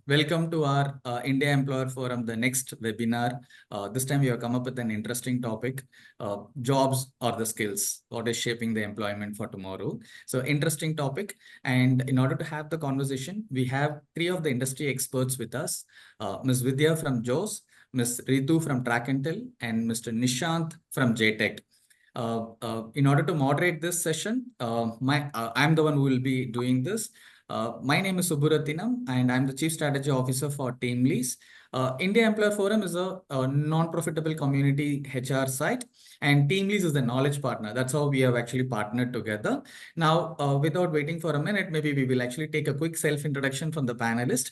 Welcome to our India Employer Forum, the next webinar. This time we have come up with an interesting topic, jobs or the skills, what is shaping the employment for tomorrow. So interesting topic. And in order to have the conversation, we have three of the industry experts with us, Ms. Vidya from Josts, Ms. Ritu from Trak and Mr. Nishant from JTEKT. In order to moderate this session, I'm the one who will be doing this. My name is Subburathinam, and I'm the Chief Strategy Officer for TeamLease. India Employer Forum is a non-profitable community HR site, and TeamLease is the knowledge partner. That's how we have actually partnered together. Now, without waiting for a minute, maybe we will actually take a quick self-introduction from the panelists,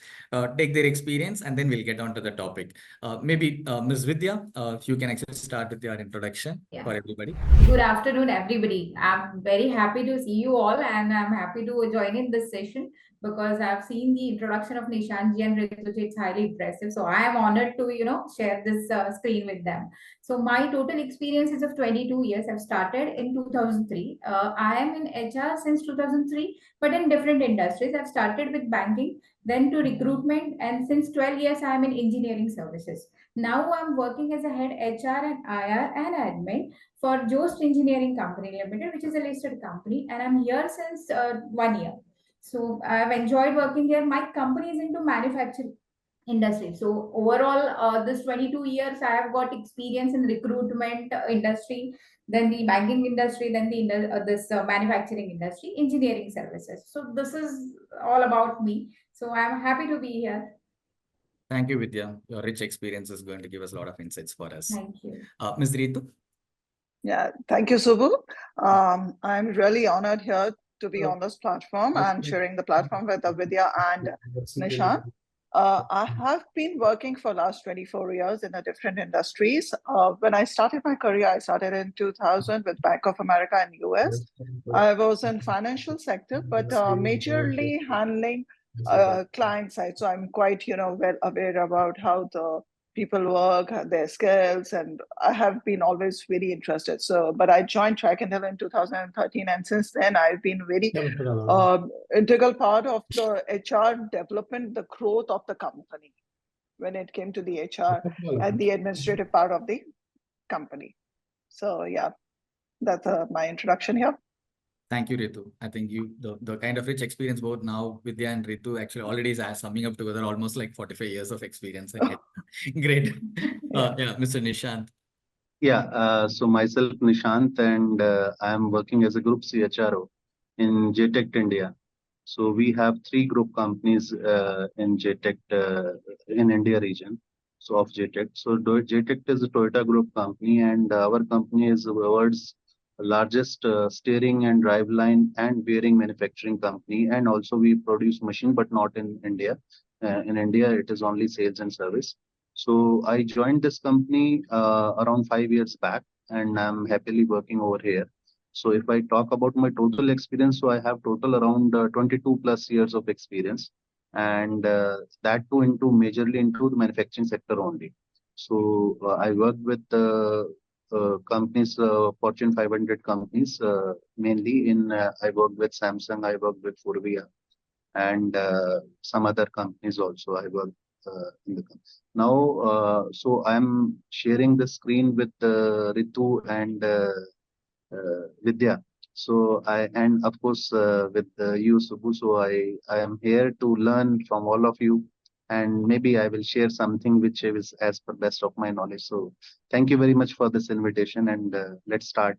take their experience, and then we'll get on to the topic. Maybe Ms. Vidya, if you can actually start with your introduction for everybody. Good afternoon, everybody. I'm very happy to see you all, and I'm happy to join in this session because I've seen the introduction of Nishant and Ritu. It's highly impressive. So I am honored to, share this screen with them. So my total experience is of 22 years. I've started in 2003. I am in HR since 2003, but in different industries. I've started with banking, then to recruitment, and since 12 years, I'm in engineering services. Now I'm working as a head HR and IR and admin for Josts Engineering Company Limited, which is a listed company, and I'm here since 1 year. So I've enjoyed working here. My company is into manufacturing industry. So overall, this 22 years, I have got experience in recruitment industry, then the banking industry, then this manufacturing industry, engineering services. So this is all about me. So I'm happy to be here. Thank you, Vidya. Your rich experience is going to give us a lot of insights for us. Thank you. Ms. Ritu? Yeah, thank you, Subbu. I'm really honored here to be on this platform and sharing the platform with Vidya and Nishant. I have been working for last 24 years in different industries. When I started my career, I started in 2000 with Bank of America in US. I was in financial sector, but majorly handling client side. So I'm quite, well aware about how the people work, their skills, and I have been always very interested. So, but I joined Trak in 2013, and since then I've been very integral part of the HR development, the growth of the company when it came to the HR and the administrative part of the company. So yeah, that's my introduction here. Thank you, Ritu. I think the kind of rich experience both now Vidya and Ritu actually already is summing up together almost like 45 years of experience. Great. Yeah, Mr. Nishant. Yeah, so myself Nishant, and I am working as a group CHRO in JTEKT India. So we have 3 group companies in JTEKT in India region. So of JTEKT. So JTEKT is a Toyota group company, and our company is the world's largest steering and driveline and bearing manufacturing company. And also we produce machine, but not in India. In India, it is only sales and service. So I joined this company around 5 years back, and I'm happily working over here. So if I talk about my total experience, so I have total around 22 plus years of experience, and that too majorly into the manufacturing sector only. So I work with companies, Fortune 500 companies, mainly in, I work with Samsung, I work with Forvia, and some other companies also I work in the company. Now, so I'm sharing the screen with Ritu and Vidya. So and of course with you, Subbu. So I am here to learn from all of you, and maybe I will share something which is as per best of my knowledge. So thank you very much for this invitation, and let's start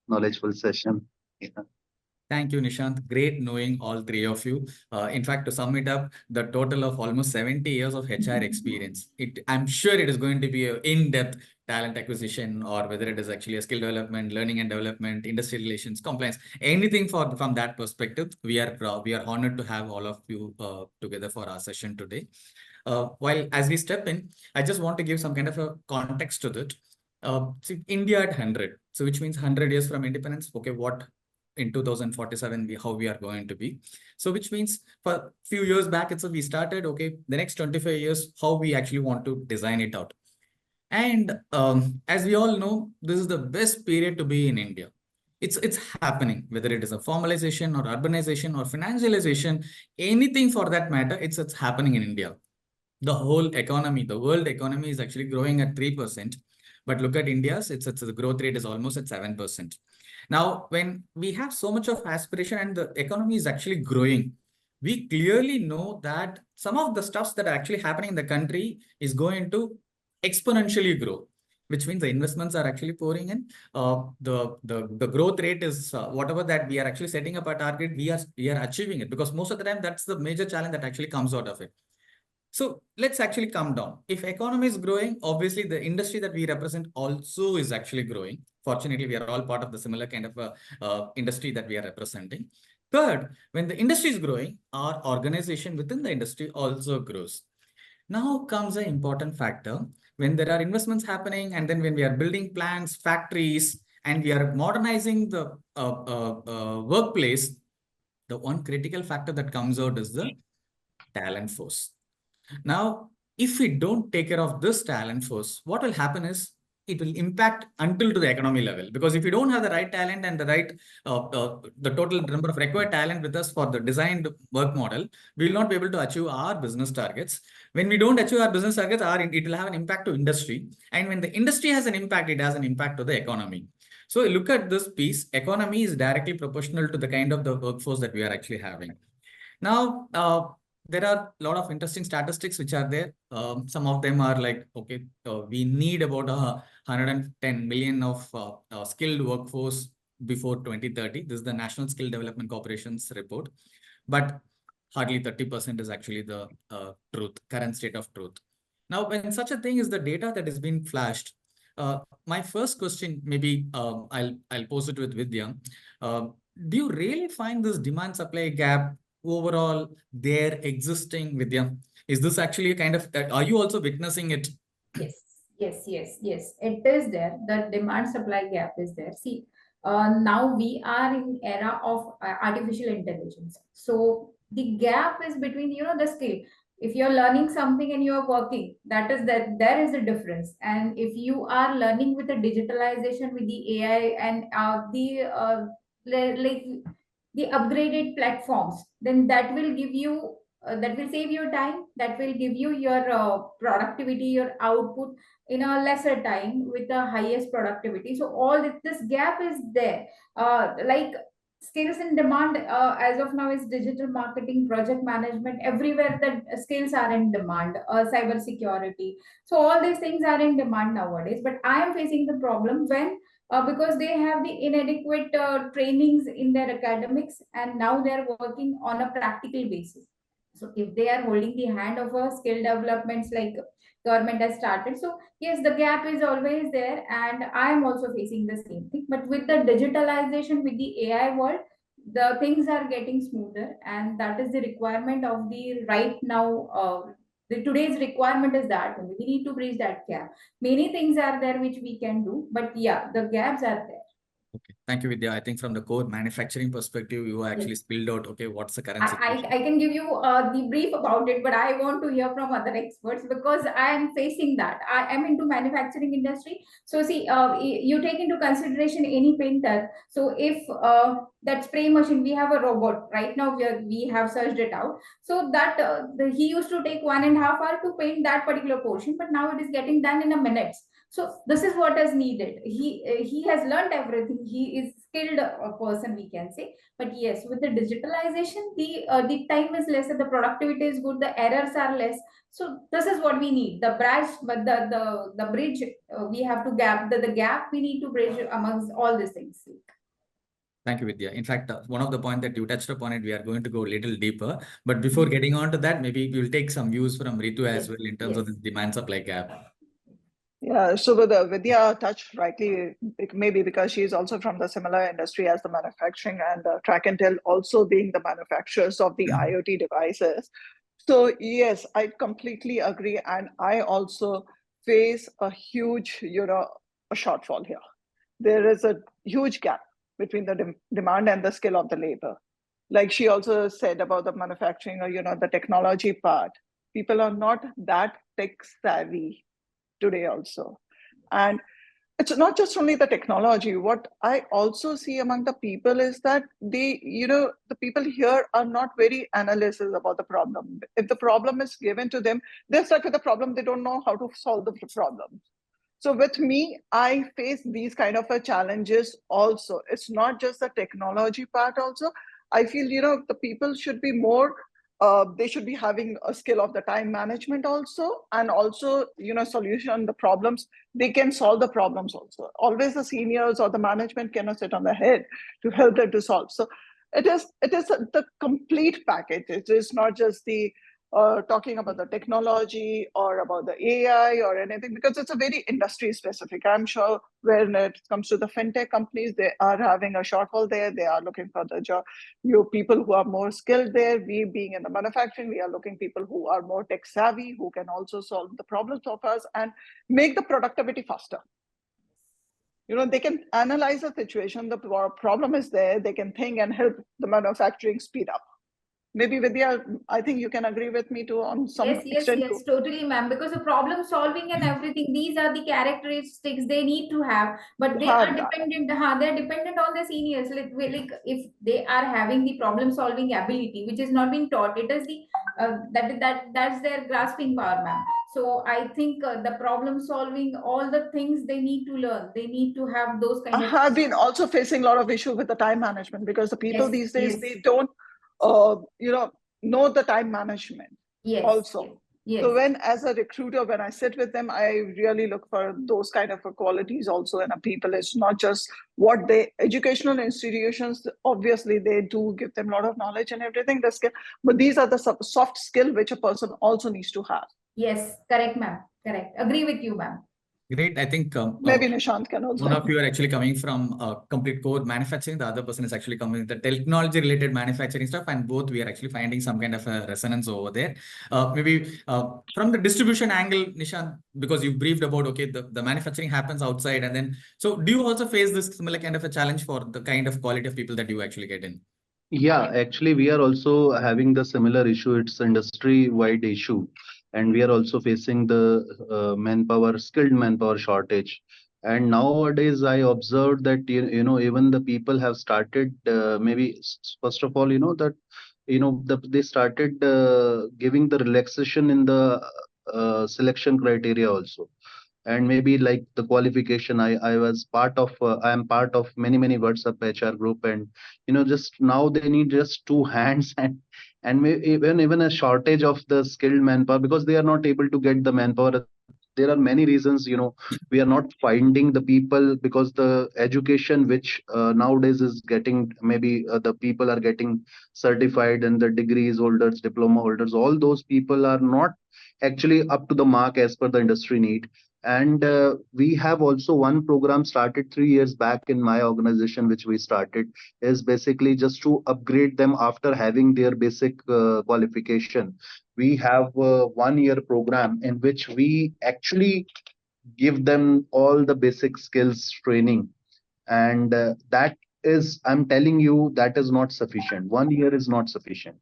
knowledgeful session. Yeah. Thank you, Nishant. Great knowing all three of you. In fact, to sum it up, the total of almost 70 years of HR experience. I'm sure it is going to be an in-depth talent acquisition, or whether it is actually a skill development, learning and development, industry relations, compliance, anything from that perspective. We are honored to have all of you together for our session today. While as we step in, I just want to give some kind of a context to that. See, India at 100, so which means 100 years from independence. Okay, what in 2047 how we are going to be, so which means for a few years back we started, okay, the next 25 years how we actually want to design it out. And as we all know, this is the best period to be in India. It's happening, whether it is a formalization or urbanization or financialization, anything for that matter, it's happening in India. the whole economy, the world economy is actually growing at 3%. But look at India's, the growth rate is almost at 7%. Now, when we have so much of aspiration and the economy is actually growing, we clearly know that some of the stuffs that are actually happening in the country is going to exponentially grow, which means the investments are actually pouring in. The growth rate is whatever that we are actually setting up a target, we are achieving it, because most of the time that's the major challenge that actually comes out of it. So let's actually come down. If economy is growing, obviously the industry that we represent also is actually growing. Fortunately, we are all part of the similar kind of industry that we are representing. Third, when the industry is growing, our organization within the industry also grows. Now comes an important factor. When there are investments happening, and then when we are building plants, factories, and we are modernizing the workplace, the one critical factor that comes out is the talent force. Now, if we don't take care of this talent force, what will happen is it will impact until to the economy level. Because if you don't have the right talent and the right, the total number of required talent with us for the designed work model, we will not be able to achieve our business targets. When we don't achieve our business targets, it will have an impact to industry. And when the industry has an impact, it has an impact to the economy. So look at this piece. Economy is directly proportional to the kind of the workforce that we are actually having. Now, there are a lot of interesting statistics which are there. Some of them are like, okay, we need about 110 million of skilled workforce before 2030. This is the National Skill Development Corporation's report. But hardly 30% is actually the truth, current state of truth. Now, when such a thing is the data that is being flashed, my first question, maybe I'll pose it with Vidya. Do you really find this demand supply gap overall there existing, Vidya? Is this actually a kind of, are you also witnessing it? Yes. It is there. The demand supply gap is there. See, now we are in era of artificial intelligence. So the gap is between, the skill. If you're learning something and you're working, there is a difference. And if you are learning with the digitalization, with the AI and like the upgraded platforms, then that will give you that will save your time, that will give you your productivity, your output in a lesser time with the highest productivity. So all this gap is there. Like skills in demand as of now is digital marketing, project management. Everywhere the skills are in demand, cyber security. So all these things are in demand nowadays. But I am facing the problem when because they have the inadequate trainings in their academics, and now they are working on a practical basis. So if they are holding the hand of a skill developments like government has started, so yes, the gap is always there, and I am also facing the same thing. But with the digitalization, with the AI world, the things are getting smoother, and that is the requirement of the right now. Today's requirement is that we need to bridge that gap. Many things are there which we can do, but yeah, the gaps are there. Okay, thank you, Vidya. I think from the core manufacturing perspective, you actually spilled out, okay, what's the current situation? I can give you the brief about it, but I want to hear from other experts because I am facing that. I am into manufacturing industry. So see, you take into consideration any painter. So if that spray machine, we have a robot right now, we have searched it out. So that he used to take 1.5 hours to paint that particular portion, but now it is getting done in a minute. So this is what is needed. He has learned everything. He is skilled person, we can say. But yes, with the digitalization, the time is less, the productivity is good, the errors are less. So this is what we need. The bridge, but the bridge we have to gap the gap we need to bridge amongst all these things. Thank you, Vidya. In fact, one of the points that you touched upon it, we are going to go a little deeper. But before getting on to that, maybe we'll take some views from Ritu as well in terms of the demand supply gap. Yeah, so with Vidya touched rightly, maybe because she's also from the similar industry as the manufacturing, and Track and Tell also being the manufacturers of the IoT devices. So yes, I completely agree, and I also face a huge, a shortfall here. There is a huge gap between the demand and the skill of the labor. Like she also said about the manufacturing or the technology part, people are not that tech savvy today also. And it's not just only the technology. What I also see among the people is that the people here are not very analysis about the problem. If the problem is given to them, they're stuck with the problem. They don't know how to solve the problem. So with me, I face these kind of challenges also. It's not just the technology part also. I feel, the people should be more, they should be having a skill of the time management also, and also, solution the problems. They can solve the problems also. Always the seniors or the management cannot sit on the head to help them to solve. So it is the complete package. It is not just the talking about the technology or about the AI or anything, because it's a very industry specific. I'm sure when it comes to the fintech companies, they are having a shortfall there. They are looking for the job, people who are more skilled there. We being in the manufacturing, we are looking people who are more tech savvy, who can also solve the problems of us and make the productivity faster. They can analyze the situation, the problem is there, they can think and help the manufacturing speed up. Maybe Vidya, I think you can agree with me too on some extent too. Totally, ma'am. Because the problem solving and everything, these are the characteristics they need to have, but they are dependent. They're dependent on the seniors. Like if they are having the problem solving ability, which is not being taught, it is the that's their grasping power, ma'am. So I think the problem solving, all the things they need to learn, they need to have those kind I of. have been also facing a lot of issue with the time management, because the people these days, they don't know the time management also. So when, as a recruiter, when I sit with them, I really look for those kind of qualities also in a people. It's not just what educational institutions, obviously they do give them a lot of knowledge and everything, the skill, but these are the soft skill which a person also needs to have. Yes, correct, ma'am. Correct. Agree with you, ma'am. Great. I think maybe Nishant can also. One of you are actually coming from complete core manufacturing. The other person is actually coming with the technology related manufacturing stuff. And both we are actually finding some kind of a resonance over there. Maybe from the distribution angle, Nishant, because you briefed about, okay, the manufacturing happens outside. And then, so do you also face this similar kind of a challenge for the kind of quality of people that you actually get in? Yeah, actually, we are also having the similar issue. It's industry-wide issue, and we are also facing the skilled manpower shortage. And nowadays, I observed that even the people have started first of all, that they started giving the relaxation in the selection criteria also. And maybe like the qualification, I am part of many WhatsApp HR group, and just now they need just two hands and even a shortage of the skilled manpower, because they are not able to get the manpower. There are many reasons, we are not finding the people, because the education which nowadays is getting, maybe the people are getting certified, and the degrees holders, diploma holders, all those people are not actually up to the mark as per the industry need. And we have also one program started 3 years back in my organization, which we started, is basically just to upgrade them after having their basic qualification. We have a 1 year program in which we actually give them all the basic skills training. And that is, I'm telling you, that is not sufficient. 1 year is not sufficient.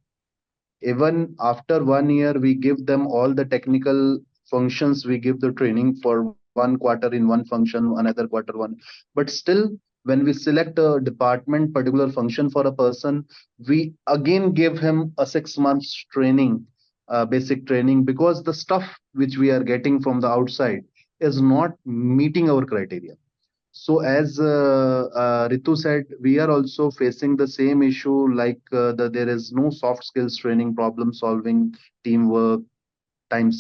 Even after 1 year, we give them all the technical functions, we give the training for 1 quarter in one function, another quarter one. But still, when we select a department, particular function for a person, we again give him a 6 months training, basic training, because the stuff which we are getting from the outside is not meeting our criteria. So as Ritu said, we are also facing the same issue, like there is no soft skills training, problem solving, teamwork, time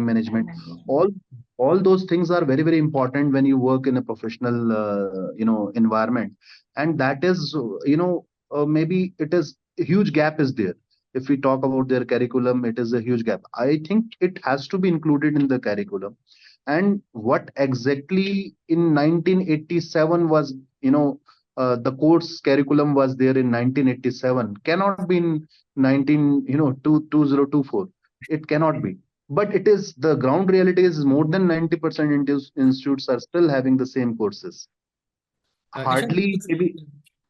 management. All those things are very important when you work in a professional environment. And that is maybe it is a huge gap is there. If we talk about their curriculum, it is a huge gap. I think it has to be included in the curriculum. And what exactly in 1987 was, the course curriculum was there in 1987, cannot be in 2024. It cannot be. But it is, the ground reality is more than 90% institutes are still having the same courses. Hardly, maybe.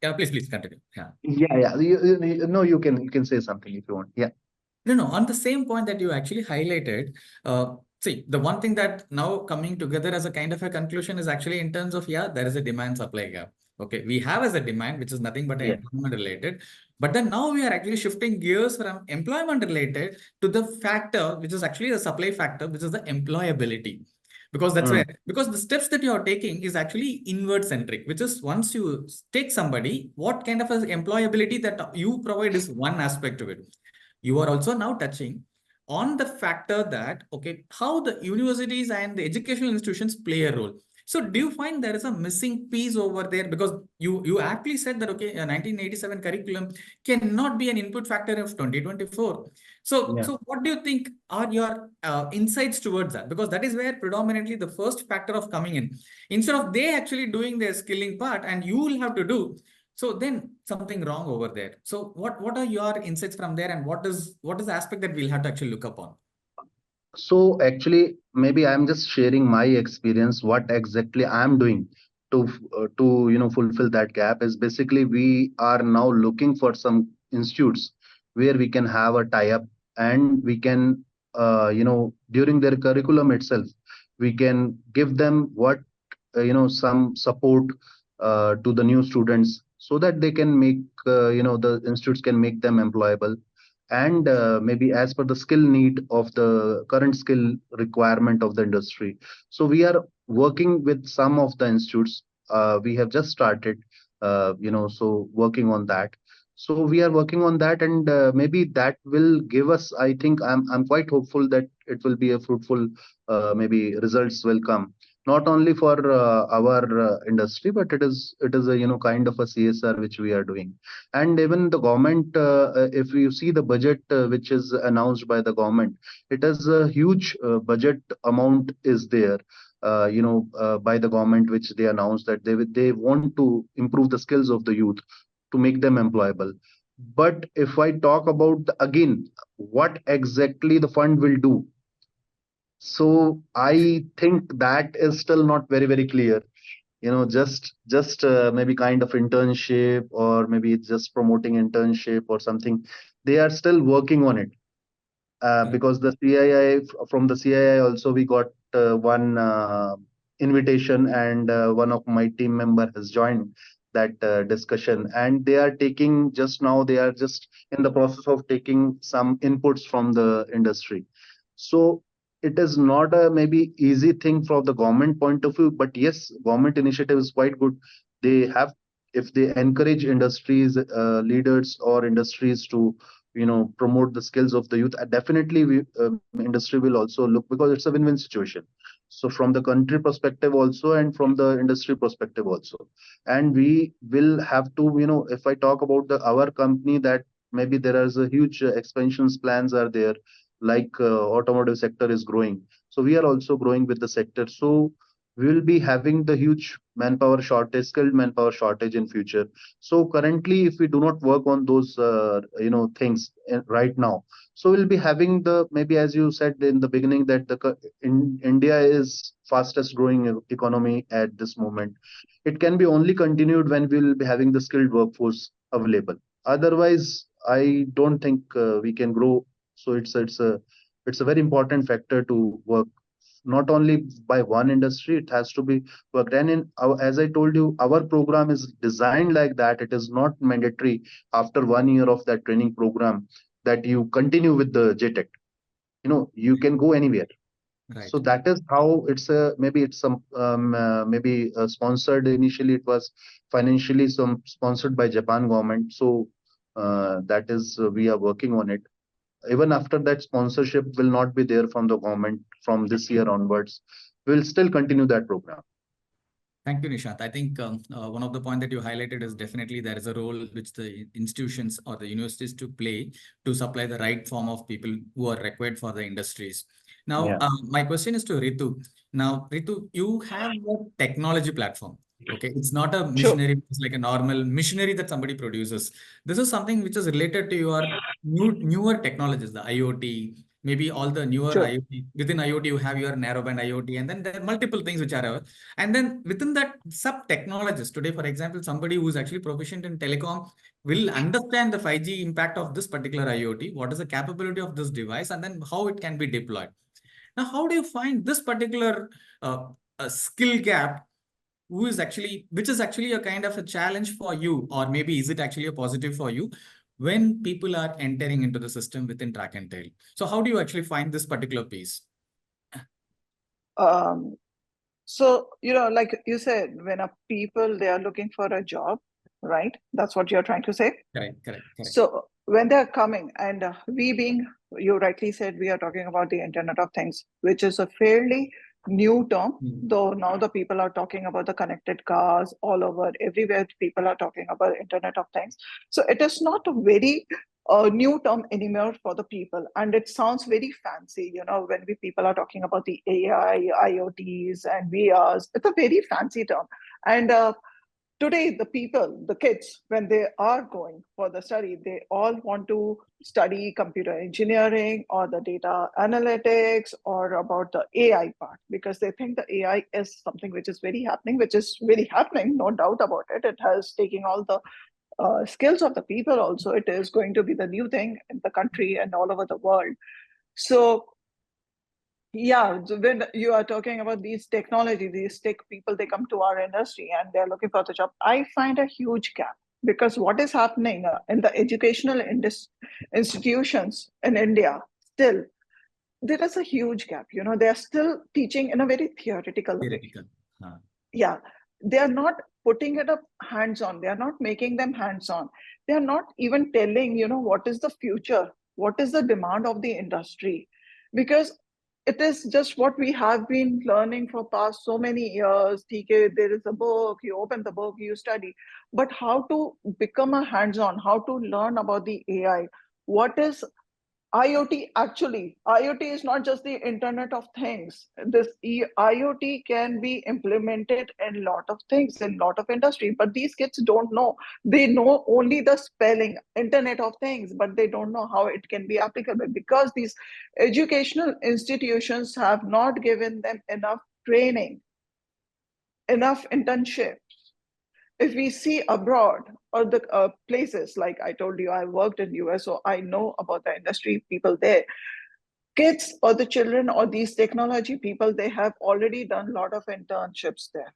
Yeah, please continue. Yeah. Yeah. You can say something if you want. Yeah. No. On the same point that you actually highlighted, See, the one thing that now coming together as a kind of a conclusion is actually in terms of, yeah, there is a demand supply gap. Okay, we have as a demand, which is nothing but Yeah. employment related. But then now we are actually shifting gears from employment related to the factor, which is actually the supply factor, which is the employability. Because that's where, because the steps that you are taking is actually inward centric, which is once you take somebody, what kind of a employability that you provide is one aspect of it. You are also now touching on the factor that, okay, how the universities and the educational institutions play a role. So do you find there is a missing piece over there? Because you actually said that, okay, a 1987 curriculum cannot be an input factor of 2024. So, Yeah. so what do you think are your insights towards that? Because that is where predominantly the first factor of coming in. Instead of they actually doing their skilling part and you will have to do, so then something wrong over there. So what are your insights from there, and what is the aspect that we'll have to actually look upon? So actually, maybe I'm just sharing my experience. What exactly I'm doing to fulfill that gap is basically we are now looking for some institutes where we can have a tie-up, and we can during their curriculum itself we can give them what some support to the new students, so that they can make the institutes can make them employable, and maybe as per the skill need of the current skill requirement of the industry. So we are working with some of the institutes. We have just started so working on that. So we are working on that, and maybe that will give us, I think I'm quite hopeful that it will be a fruitful, maybe results will come, not only for our industry, but it is a kind of a CSR which we are doing. And even the government, if you see the budget which is announced by the government, it is a huge budget amount is there, by the government, which they announced that they want to improve the skills of the youth to make them employable. But if I talk about again what exactly the fund will do, so I think that is still not very, very clear. Just maybe kind of internship, or maybe it's just promoting internship or something. They are still working on it, Right. because the CII, from the CII also we got one invitation, and one of my team member has joined that discussion, and they are taking, just now they are just in the process of taking some inputs from the industry. So it is not a maybe easy thing from the government point of view, but yes, government initiative is quite good. They have, if they encourage industries, leaders or industries to promote the skills of the youth, definitely industry will also look, because it's a win-win situation. So from the country perspective also, and from the industry perspective also. And we will have to, if I talk about the our company, that maybe there is a huge expansions plans are there, like automotive sector is growing, so we are also growing with the sector. So we will be having the huge manpower shortage, skilled manpower shortage in future. So currently, if we do not work on those things right now, so we'll be having the, maybe as you said in the beginning, that in India is fastest growing economy at this moment. It can be only continued when we'll be having the skilled workforce available. Otherwise, I don't think we can grow. So it's a very important factor to work, not only by one industry, it has to be worked. And as I told you, our program is designed like that. It is not mandatory after 1 year of that training program that you continue with the JTEKT. You can go anywhere. Right. So that is how maybe it's some maybe sponsored. Initially it was financially some sponsored by Japan government. So that is we are working on it. Even after that, sponsorship will not be there from the government from this year onwards. We will still continue that program. Thank you, Nishant. I think one of the points that you highlighted is definitely there is a role which the institutions or the universities to play to supply the right form of people who are required for the industries. Now, Yeah. my question is to Ritu. Now, Ritu, you have a technology platform. Okay, it's not a Sure. missionary, it's like a normal missionary that somebody produces. This is something which is related to your newer technologies, the IoT, maybe all the newer Sure. IoT. Within IoT, you have your narrowband IoT, and then there are multiple things which are and then within that sub technologies today, for example, somebody who is actually proficient in telecom will understand the 5G impact of this particular IoT, what is the capability of this device, and then how it can be deployed. Now, how do you find this particular skill gap, which is actually a kind of a challenge for you, or maybe is it actually a positive for you when people are entering into the system within Track and Tail? So how do you actually find this particular piece? So, like you said, when they are looking for a job, right? That's what you're trying to say. Correct. So when they're coming, and you rightly said, we are talking about the Internet of Things, which is a fairly new term, though now the people are talking about the connected cars all over, everywhere people are talking about Internet of Things. So it is not a very new term anymore for the people, and it sounds very fancy, when people are talking about the AI, IoTs and VRs. It's a very fancy term. And today, the kids, when they are going for the study, they all want to study computer engineering or the data analytics or about the AI part, because they think the AI is something which is very happening, no doubt about it. It has taken all the skills of the people also. It is going to be the new thing in the country and all over the world. So yeah, so when you are talking about these technology, these tech people, they come to our industry and they're looking for the job. I find a huge gap, because what is happening in the educational institutions in India, still, there is a huge gap. They are still teaching in a very theoretical way. Yeah, they are not putting it up hands-on. They are not making them hands-on. They are not even telling, what is the future? What is the demand of the industry? Because it is just what we have been learning for past so many years. TK, there is a book, you open the book, you study. But how to become a hands-on, how to learn about the AI? What is IoT? Actually, IoT is not just the Internet of Things. This IoT can be implemented in a lot of things, in a lot of industry, but these kids don't know. They know only the spelling, Internet of Things, but they don't know how it can be applicable, because these educational institutions have not given them enough training, enough internship. If we see abroad, or the places, like I told you, I worked in US, so I know about the industry people there. Kids or the children or these technology people, they have already done a lot of internships there.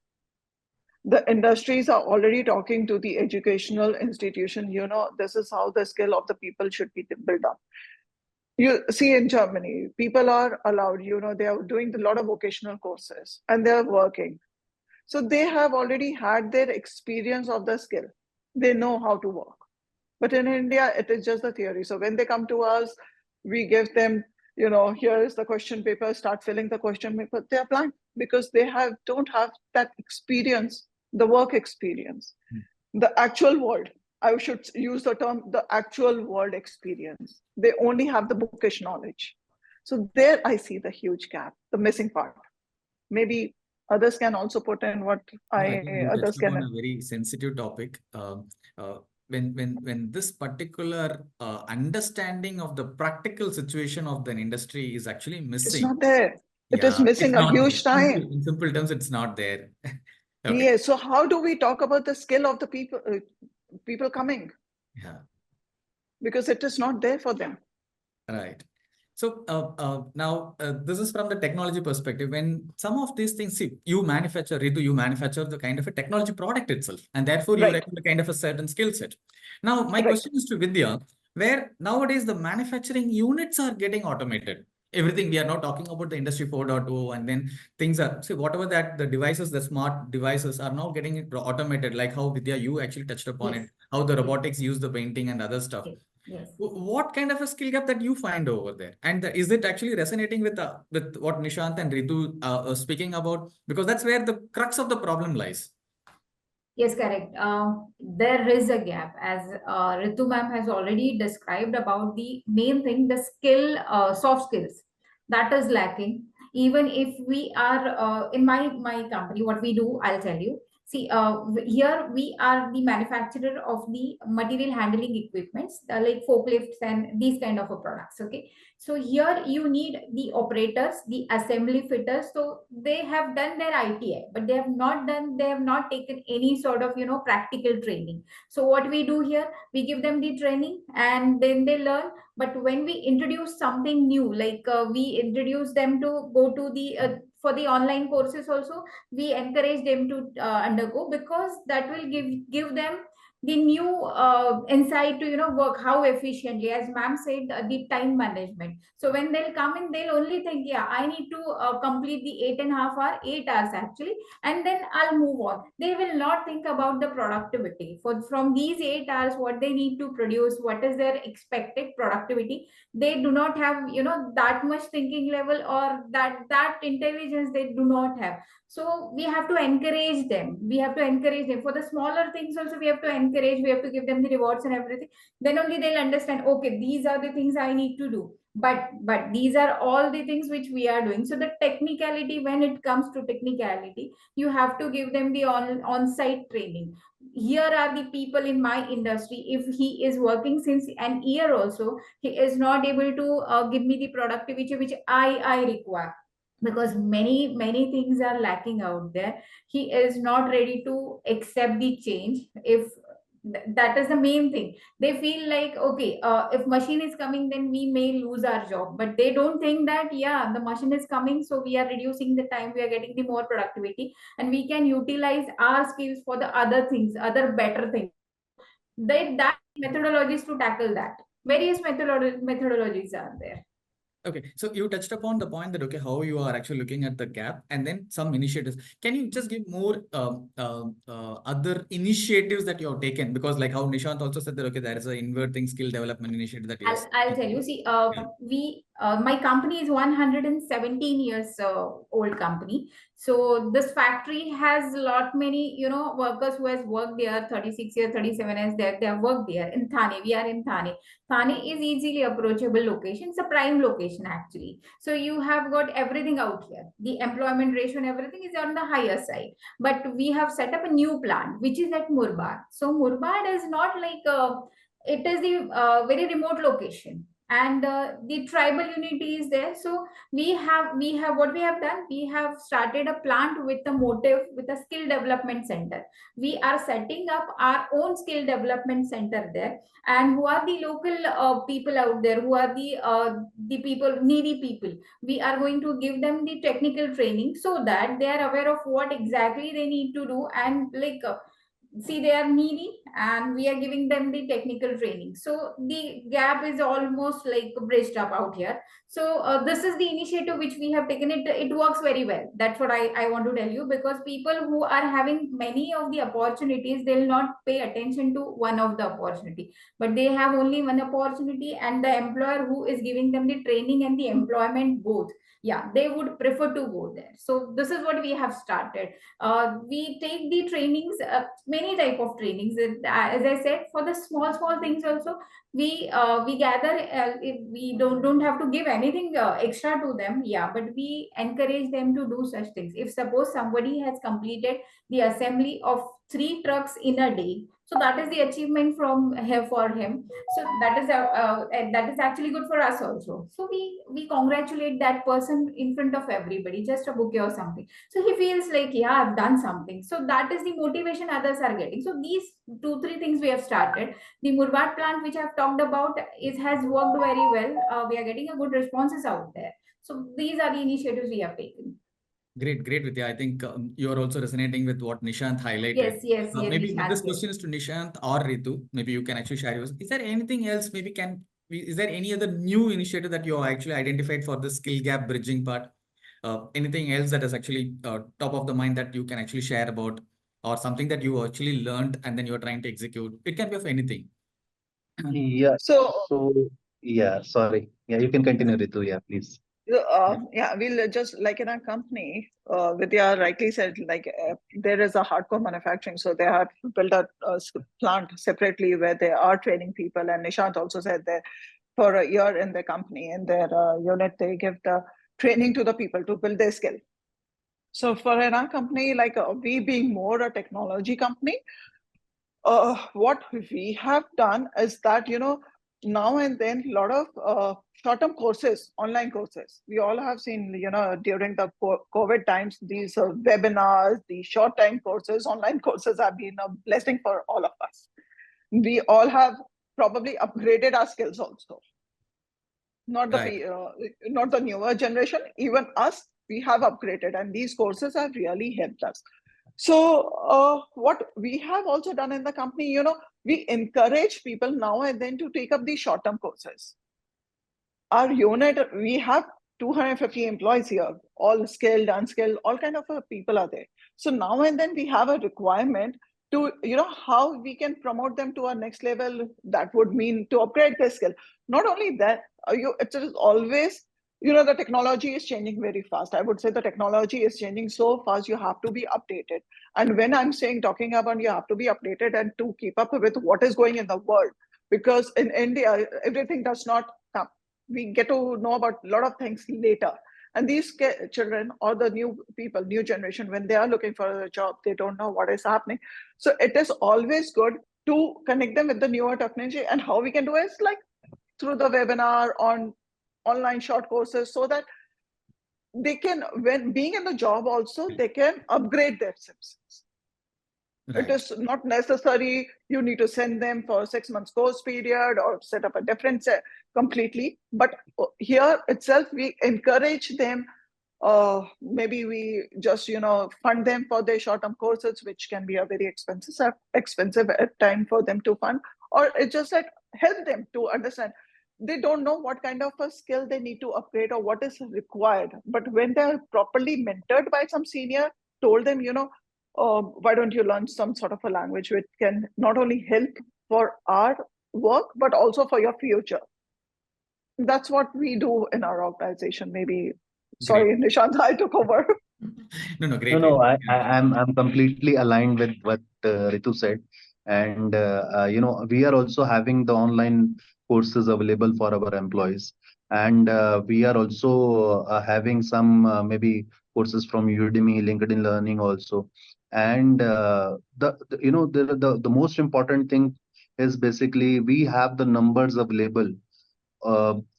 The industries are already talking to the educational institution, this is how the skill of the people should be built up. You see in Germany, people are allowed, they are doing a lot of vocational courses and they're working. So they have already had their experience of the skill. They know how to work. But in India, it is just the theory. So when they come to us, we give them, here is the question paper, start filling the question paper. They are blank, because they don't have that experience, the work experience, the actual world. I should use the term, the actual world experience. They only have the bookish knowledge. So there I see the huge gap, the missing part. Maybe others can also put in what I think you others touched upon can. a very sensitive topic. When this particular understanding of the practical situation of the industry is actually missing. It's not there. It is Yeah, missing a huge time. In simple terms, it's not there. Okay. Yeah. So how do we talk about the skill of the people coming? Yeah. Because it is not there for them. Right. So now this is from the technology perspective. When some of these things, see, you manufacture the kind of a technology product itself, and therefore you require kind of a certain skill set. Now, my question is to Vidya, where nowadays the manufacturing units are getting automated. Everything, we are now talking about the industry 4.0, and then things are, see, whatever that the devices, the smart devices are now getting automated, like how Vidya, you actually touched upon it, how the robotics use the painting and other stuff. Yes. What kind of a skill gap that you find over there? And is it actually resonating with what Nishant and Ritu are speaking about? Because that's where the crux of the problem lies. Yes, correct. There is a gap, as Ritu ma'am has already described about the main thing, the skill, soft skills, that is lacking. Even if we are in my company, what we do, I'll tell you. See, here we are the manufacturer of the material handling equipments, like forklifts and these kind of products. Okay, so here you need the operators, the assembly fitters. So they have done their ITI, but they have not taken any sort of practical training. So what we do here, we give them the training and then they learn. But when we introduce something new, like we introduce them to go to the for the online courses also, we encourage them to undergo, because that will give them the new insight to work how efficiently, as ma'am said, the time management. So when they'll come in, they'll only think, yeah, I need to complete the 8.5 hour 8 hours actually, and then I'll move on. They will not think about the productivity from these 8 hours, what they need to produce, what is their expected productivity. They do not have that much thinking level, or that intelligence they do not have. So we have to encourage them. We have to encourage them for the smaller things also. We have to encourage, we have to give them the rewards and everything. Then only they'll understand, okay, these are the things I need to do. But these are all the things which we are doing. So the technicality, when it comes to technicality, you have to give them the on-site training. Here are the people in my industry. If he is working since an year also, he is not able to give me the productivity which I require, because many things are lacking out there. He is not ready to accept the change. If that is the main thing, they feel like, okay, if machine is coming, then we may lose our job. But they don't think that, yeah, the machine is coming, so we are reducing the time, we are getting the more productivity, and we can utilize our skills for the other things, other better things. That methodologies to tackle that. Various methodologies are there. Okay, so you touched upon the point that, okay, how you are actually looking at the gap and then some initiatives. Can you just give more other initiatives that you have taken? Because like how Nishant also said that, okay, there is an inverting skill development initiative that is. I'll tell you. See, my company is 117 years old company. So this factory has a lot many, workers who has worked there 36 years, 37 years. They have worked there in Thane. We are in Thane. Thane is easily approachable location. It's a prime location actually. So you have got everything out here. The employment ratio and everything is on the higher side. But we have set up a new plant, which is at Murbad. So Murbad is not like it is the very remote location, and the tribal unity is there. So we have what we have done, we have started a plant with a motive, with a skill development center. We are setting up our own skill development center there, and who are the local people out there, who are the people, needy people, we are going to give them the technical training, so that they are aware of what exactly they need to do. And like see, they are needy and we are giving them the technical training, so the gap is almost like bridged up out here. So this is the initiative which we have taken. It works very well. That's what I want to tell you, because people who are having many of the opportunities, they'll not pay attention to one of the opportunity, but they have only one opportunity, and the employer who is giving them the training and the employment both, yeah, they would prefer to go there. So this is what we have started. We take the trainings, many type of trainings. As I said, for the small things also, we gather. We don't have to give anything extra to them, yeah, but we encourage them to do such things. If suppose somebody has completed the assembly of 3 trucks in a day, so that is the achievement from here for him. So that is actually good for us also. So we congratulate that person in front of everybody, just a bouquet or something. So he feels like, yeah, I've done something. So that is the motivation others are getting. So these 2-3 things we have started. The Murbad plant, which I've talked about, has worked very well. We are getting a good responses out there. So these are the initiatives we have taken. Great, Vidya. I think you are also resonating with what Nishant highlighted. Yes, Maybe Nishant, this question is to Nishant or Ritu. Maybe you can actually share yours. Is there anything else? Is there any other new initiative that you have actually identified for the skill gap bridging part? Anything else that is actually top of the mind that you can actually share about, or something that you actually learned and then you're trying to execute? It can be of anything. Yeah. So, So yeah, sorry. Yeah, you can continue, Ritu. Yeah, please. yeah, we'll just like in our company, Vidya rightly said, like there is a hardcore manufacturing, so they have built a plant separately where they are training people. And Nishant also said that for a year in their company, in their unit, they give the training to the people to build their skill. So for our company, like we being more a technology company, what we have done is that, now and then a lot of short-term courses, online courses. We all have seen, during the COVID times, these webinars, these short-time courses, online courses have been a blessing for all of us. We all have probably upgraded our skills also. Not the newer generation, even us, we have upgraded, and these courses have really helped us. So what we have also done in the company, we encourage people now and then to take up these short-term courses. Our unit, we have 250 employees here, all skilled, unskilled, all kind of people are there. So now and then we have a requirement to, how we can promote them to our next level. That would mean to upgrade their skill. Not only that, it is always, the technology is changing very fast. I would say the technology is changing so fast, you have to be updated. And when I'm talking about you have to be updated and to keep up with what is going in the world, because in India, everything does not come. We get to know about a lot of things later. And these children or the new people, new generation, when they are looking for a job, they don't know what is happening. So it is always good to connect them with the newer technology. And how we can do it is like through the webinar, on online short courses, so that they can, when being in the job also, they can upgrade their skills. It is not necessary you need to send them for 6 months course period or set up a different set completely. But here itself, we encourage them. Maybe we just, fund them for their short-term courses, which can be a very expensive at time for them to fund. Or it's just like help them to understand. They don't know what kind of a skill they need to upgrade or what is required. But when they're properly mentored by some senior, told them, why don't you learn some sort of a language which can not only help for our work, but also for your future. That's what we do in our organization. Maybe, sorry, Nishant, I took over. No, great. No, I'm completely aligned with what Ritu said. And, we are also having the online courses available for our employees. And we are also having some maybe courses from Udemy, LinkedIn Learning also. And the most important thing is basically we have the numbers available.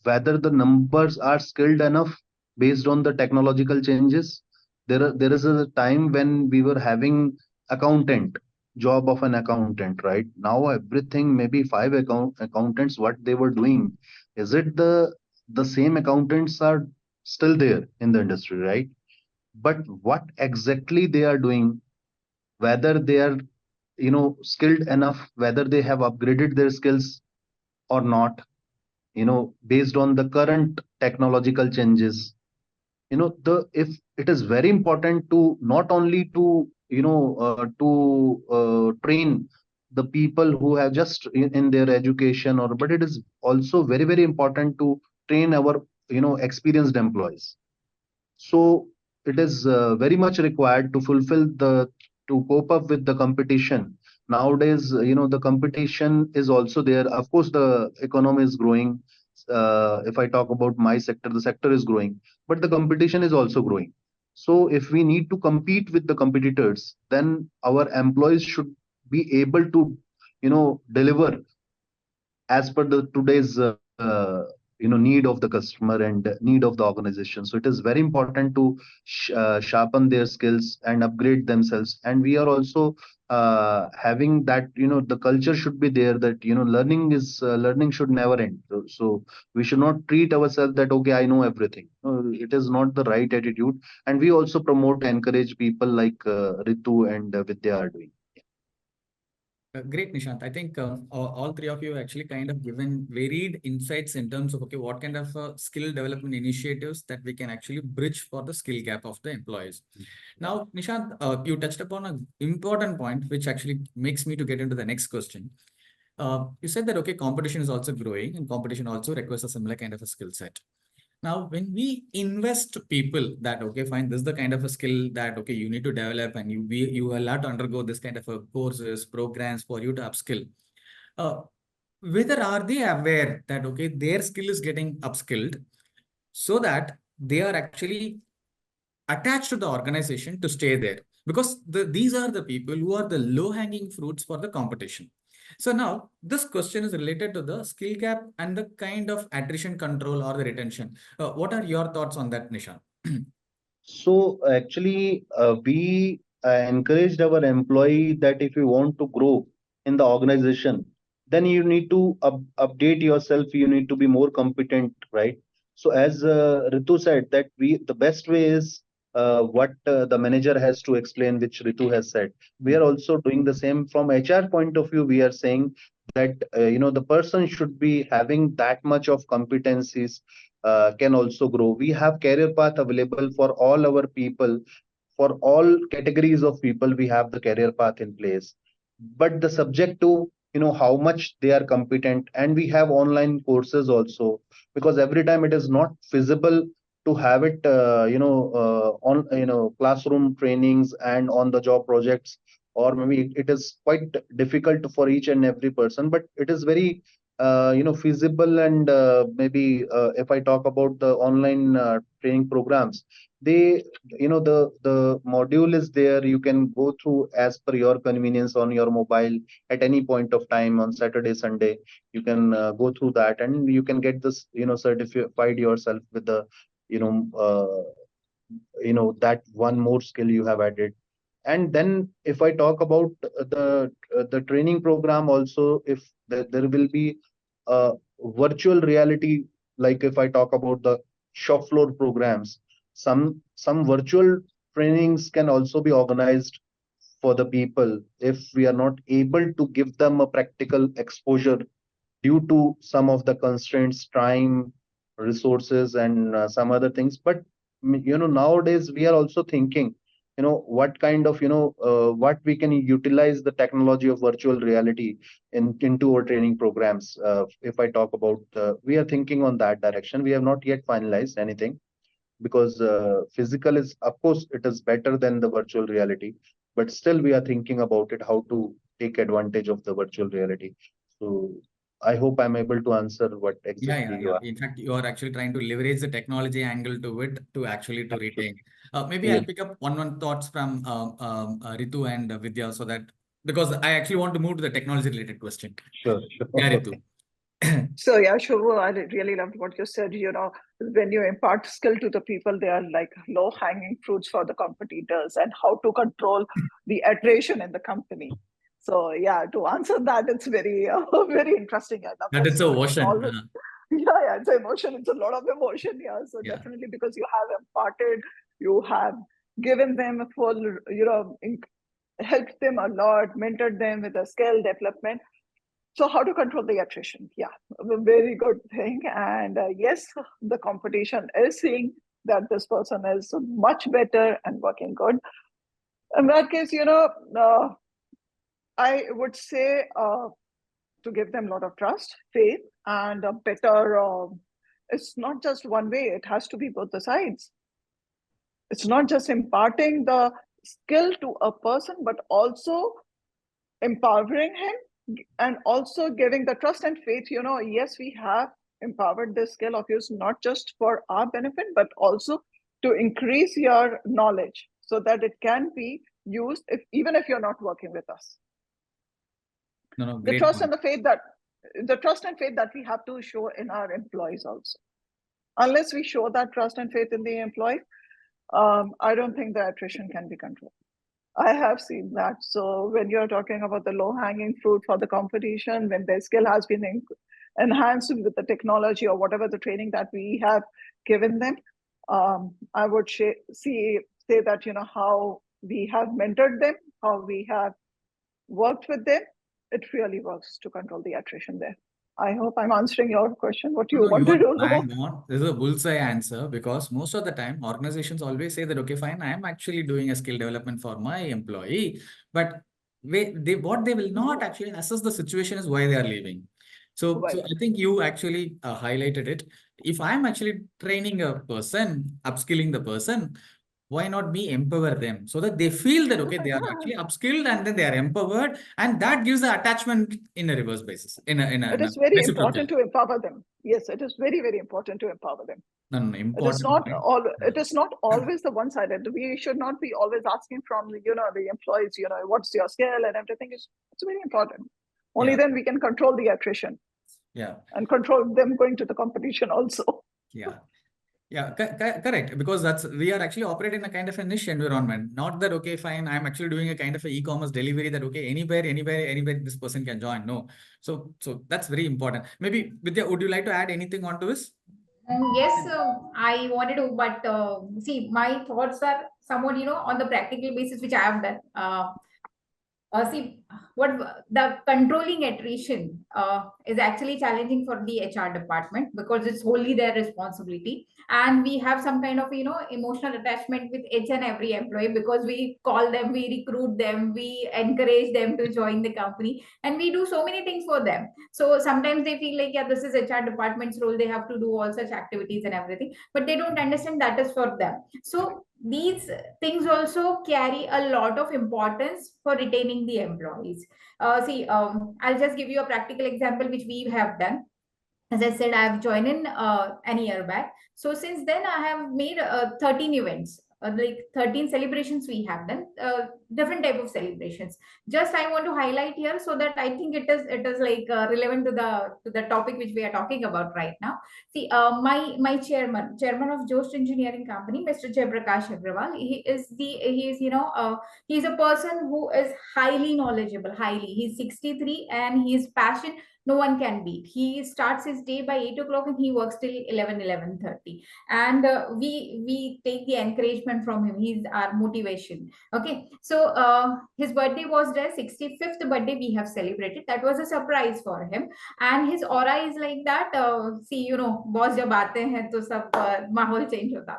Whether the numbers are skilled enough based on the technological changes. There is a time when we were having job of an accountant, right? Now everything, maybe five accountants, what they were doing. Is it the same accountants are still there in the industry, right? But what exactly they are doing, whether they are, skilled enough, whether they have upgraded their skills or not, based on the current technological changes, if it is very important to not only to train the people who have just in their education, or but it is also very, very important to train our experienced employees. So it is very much required to cope up with the competition nowadays. The competition is also there. Of course, the economy is growing. If I talk about my sector, the sector is growing, but the competition is also growing. So if we need to compete with the competitors, then our employees should be able to, deliver as per the today's need of the customer and need of the organization. So it is very important to sharpen their skills and upgrade themselves. And we are also having that, the culture should be there, that learning should never end. So we should not treat ourselves that, okay, I know everything. No, it is not the right attitude. And we also promote, encourage people like Ritu and Vidya are doing. Great, Nishant. I think all three of you actually kind of given varied insights in terms of, okay, what kind of skill development initiatives that we can actually bridge for the skill gap of the employees. Now, Nishant, you touched upon an important point, which actually makes me to get into the next question. You said that, okay, competition is also growing and competition also requires a similar kind of a skill set. Now, when we invest people that, okay, fine, this is the kind of a skill that, okay, you need to develop, and you will have to undergo this kind of a courses, programs for you to upskill. Whether are they aware that, okay, their skill is getting upskilled so that they are actually attached to the organization to stay there, because these are the people who are the low-hanging fruits for the competition. So now this question is related to the skill gap and the kind of attrition control or the retention. What are your thoughts on that, Nishant? So actually, we encouraged our employee that if you want to grow in the organization, then you need to update yourself. You need to be more competent, right? So as Ritu said, that the best way is what the manager has to explain, which Ritu has said. We are also doing the same from HR point of view. We are saying that the person should be having that much of competencies, can also grow. We have career path available for all our people, for all categories of people. We have the career path in place, but the subject to how much they are competent, and we have online courses also, because every time it is not feasible to have it on classroom trainings and on the job projects, or maybe it is quite difficult for each and every person, but it is very feasible. And maybe if I talk about the online training programs, they the module is there. You can go through as per your convenience on your mobile at any point of time on Saturday, Sunday. You can go through that, and you can get this certified yourself with the you know uh, that one more skill you have added. And then if I talk about the training program also, if there will be virtual reality, like if I talk about the shop floor programs, some virtual trainings can also be organized for the people if we are not able to give them a practical exposure due to some of the constraints, time, resources, and some other things. But nowadays we are also thinking, what kind of what we can utilize the technology of virtual reality into our training programs. If I talk about, we are thinking on that direction. We have not yet finalized anything, because physical is, of course, it is better than the virtual reality, but still we are thinking about it, how to take advantage of the virtual reality. So I hope I'm able to answer what exactly you are. In fact, you are actually trying to leverage the technology angle to it to actually to retain. Maybe Yeah. I'll pick up one thoughts from Ritu and Vidya, so that, because I actually want to move to the technology related question. Sure. Yeah, Ritu. So yeah, Shubhu, I really loved what you said. When you impart skill to the people, they are like low-hanging fruits for the competitors, and how to control the attrition in the company. So yeah, to answer that, it's very, very interesting. I love That this. it's a ocean. Yeah, it's emotion. It's a lot of emotion. Yeah, so Yeah. definitely, because you have imparted, you have given them a full, helped them a lot, mentored them with a skill development. So how to control the attrition? Yeah, a very good thing. And yes, the competition is seeing that this person is much better and working good. In that case, I would say to give them a lot of trust, faith, and a better, it's not just one way, it has to be both the sides. It's not just imparting the skill to a person, but also empowering him, and also giving the trust and faith. Yes, we have empowered the skill of yours, not just for our benefit, but also to increase your knowledge so that it can be used even if you're not working with us. No, The great trust point. and the trust and faith that we have to show in our employees also. Unless we show that trust and faith in the employee, I don't think the attrition can be controlled. I have seen that. So when you're talking about the low-hanging fruit for the competition, when their skill has been enhanced with the technology or whatever the training that we have given them, I would say that how we have mentored them, how we have worked with them, it really works to control the attrition there. I hope I'm answering your question, what you No, you wanted are to know. bang on. This is a bullseye answer, because most of the time organizations always say that, okay, fine, I am actually doing a skill development for my employee, but what they will not actually assess the situation is why they are leaving. So Well, I think you actually highlighted it. If I'm actually training a person, upskilling the person, why not we empower them so that they feel that, okay, they are actually upskilled and then they are empowered, and that gives the attachment in a reverse basis, in It a is very reciprocal. important to empower them. Yes, it is very, very important to empower them. No, It is not important. all. It is not always the one-sided. We should not be always asking from the employees, what's your skill and everything. It's very important. Only then we can control the attrition. Yeah. And control them going to the competition also. Yeah. Yeah, correct. Because we are actually operating in a kind of a niche environment. Not that, okay, fine, I'm actually doing a kind of a e-commerce delivery that, okay, anywhere, this person can join. No. So that's very important. Maybe, Vidya, would you like to add anything onto this? Yes, I wanted to, but see, my thoughts are somewhat, on the practical basis, which I have done. See, what the controlling attrition is actually challenging for the HR department because it's wholly their responsibility, and we have some kind of emotional attachment with each and every employee because we call them, we recruit them, we encourage them to join the company, and we do so many things for them. So sometimes they feel like, yeah, this is HR department's role, they have to do all such activities and everything, but they don't understand that is for them. So these things also carry a lot of importance for retaining the employees. I'll just give you a practical example which we have done. As I said, I have joined in an year back. So since then, I have made 13 events, like 13 celebrations we have done, different type of celebrations. Just I want to highlight here so that I think it is like relevant to the topic which we are talking about right now. See, my chairman of Josts Engineering Company, Mr. Jaiprakash Agrawal, he's a person who is highly knowledgeable, highly. He's 63 and he's passionate, no one can beat. He starts his day by 8 o'clock and he works till 11:30. And we take the encouragement from him. He's our motivation. Okay. So his birthday was there, 65th birthday we have celebrated. That was a surprise for him. And his aura is like that. Boss jab aate hain to sab mahol change hota.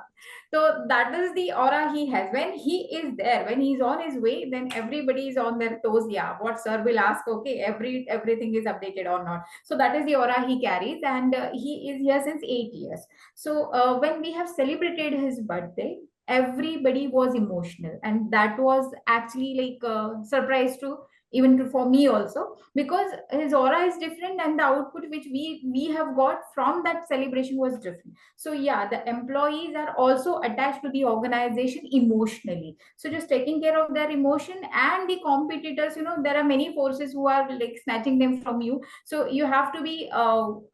So that is the aura he has. When he is there, when he's on his way, then everybody is on their toes. Yeah, what sir will ask, okay, everything is updated or not. So that is the aura he carries, and he is here since 8 years. So when we have celebrated his birthday, everybody was emotional, and that was actually like a surprise to for me also, because his aura is different and the output which we have got from that celebration was different. So yeah, the employees are also attached to the organization emotionally, so just taking care of their emotion. And the competitors, there are many forces who are like snatching them from you, so you have to be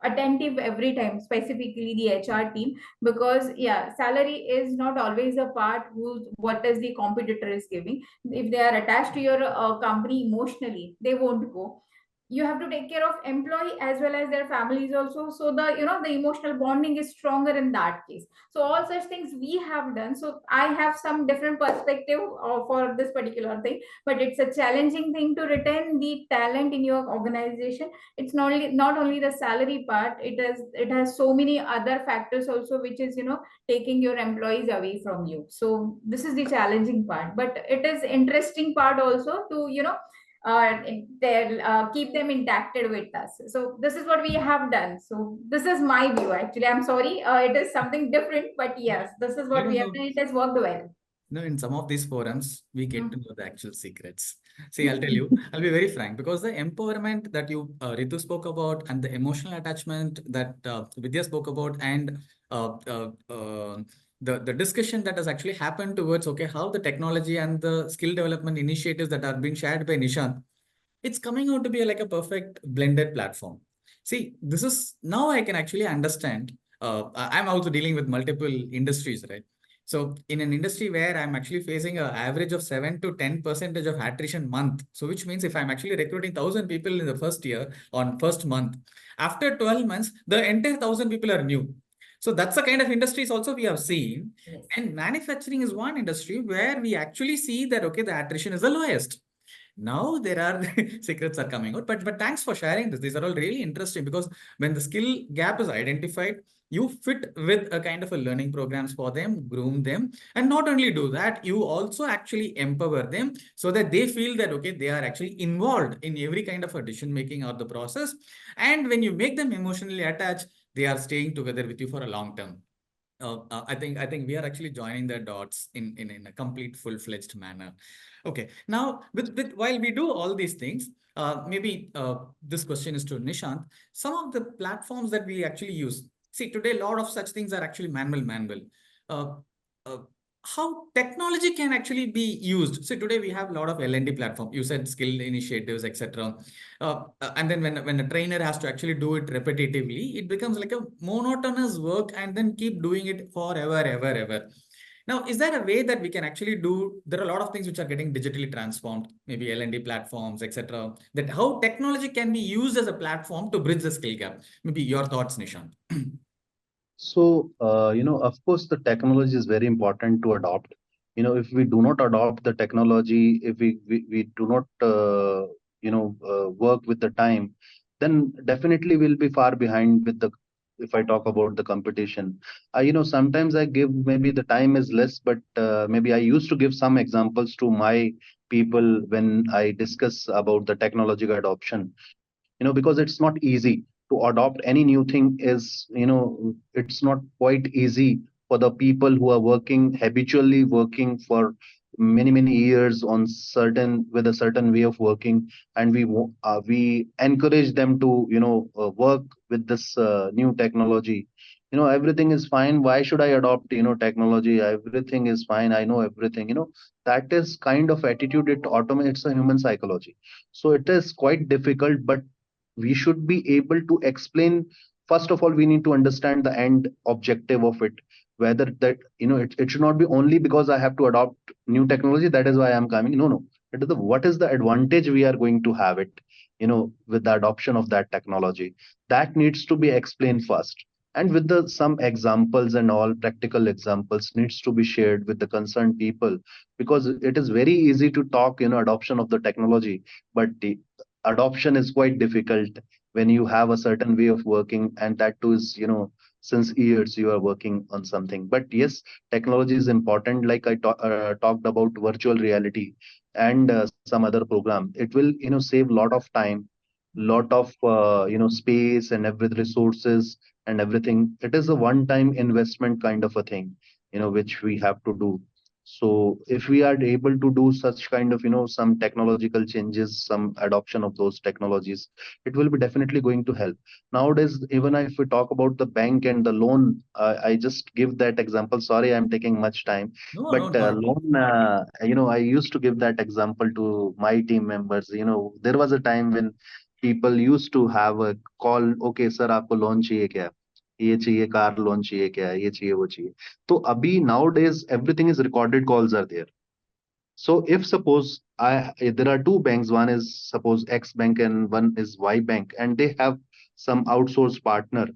attentive every time, specifically the HR team, because yeah, salary is not always a part what is the competitor is giving. If they are attached to your company emotionally, they won't go. You have to take care of employee as well as their families also, so the emotional bonding is stronger in that case. So all such things we have done. So I have some different perspective for this particular thing, but it's a challenging thing to retain the talent in your organization. It's not only the salary part, it has so many other factors also, which is taking your employees away from you. So this is the challenging part, but it is interesting part also to keep them intact with us. So this is what we have done. So this is my view. Actually, I'm sorry, it is something different, but yes, this is what we have done. It has worked well. No, in some of these forums, we get to know the actual secrets. See, I'll tell you, I'll be very frank, because the empowerment that Ritu spoke about, and the emotional attachment that Vidya spoke about, and the discussion that has actually happened towards, okay, how the technology and the skill development initiatives that are being shared by Nishant, it's coming out to be like a perfect blended platform. See, this is, now I can actually understand. I'm also dealing with multiple industries, right? So in an industry where I'm actually facing an average of 7 to 10% of attrition month. So which means if I'm actually recruiting 1,000 people in the first year on first month, after 12 months, the entire 1,000 people are new. So that's the kind of industries also we have seen. Yes. And manufacturing is one industry where we actually see that, okay, the attrition is the lowest. Now there are secrets are coming out, but thanks for sharing this. These are all really interesting, because when the skill gap is identified, you fit with a kind of a learning programs for them, groom them, and not only do that, you also actually empower them so that they feel that, okay, they are actually involved in every kind of a decision making or the process. And when you make them emotionally attached, they are staying together with you for a long term. I think we are actually joining the dots in a complete full-fledged manner. Okay. Now, with while we do all these things, maybe this question is to Nishant. Some of the platforms that we actually use. See, today a lot of such things are actually manual. Uh, uh, how technology can actually be used. So today we have a lot of L&D platform. You said skill initiatives, etc. And then when a trainer has to actually do it repetitively, it becomes like a monotonous work and then keep doing it forever, ever. Now, is there a way that we can actually do? There are a lot of things which are getting digitally transformed, maybe L&D platforms, etc. That how technology can be used as a platform to bridge the skill gap. Maybe your thoughts, Nishant. So, of course, the technology is very important to adopt. If we do not adopt the technology, if we do not, work with the time, then definitely we'll be far behind with the, if I talk about the competition. Sometimes I give, maybe the time is less, but maybe I used to give some examples to my people when I discuss about the technological adoption, because it's not easy to adopt any new thing. It's not quite easy for the people who are working habitually, working for many years on certain, with a certain way of working, and we encourage them to work with this new technology. Everything is fine, why should I adopt technology, everything is fine, I know everything. That is kind of attitude, it automates a human psychology. So it is quite difficult, but we should be able to explain. First of all, we need to understand the end objective of it, whether that, it should not be only because I have to adopt new technology, that is why I'm coming. No, it is the, what is the advantage we are going to have it, with the adoption of that technology. That needs to be explained first, and with the some examples and all practical examples needs to be shared with the concerned people, because it is very easy to talk adoption of the technology, but the adoption is quite difficult when you have a certain way of working, and that too is, since years you are working on something. But yes, technology is important, like I talked about virtual reality and some other program. It will save lot of time, lot of space and every resources and everything. It is a one time investment kind of a thing, which we have to do. So if we are able to do such kind of some technological changes, some adoption of those technologies, it will be definitely going to help. Nowadays, even if we talk about the bank and the loan, I just give that example, sorry I'm taking much time, No, but not. loan, I used to give that example to my team members. There was a time when people used to have a call, okay sir, आपको loan चाहिए क्या, ये चाहिए, car loan चाहिए क्या, ये चाहिए, वो चाहिए. So abhi nowadays everything is recorded calls are there. So if suppose there are two banks, one is suppose X bank and one is Y bank, and they have some outsourced partner.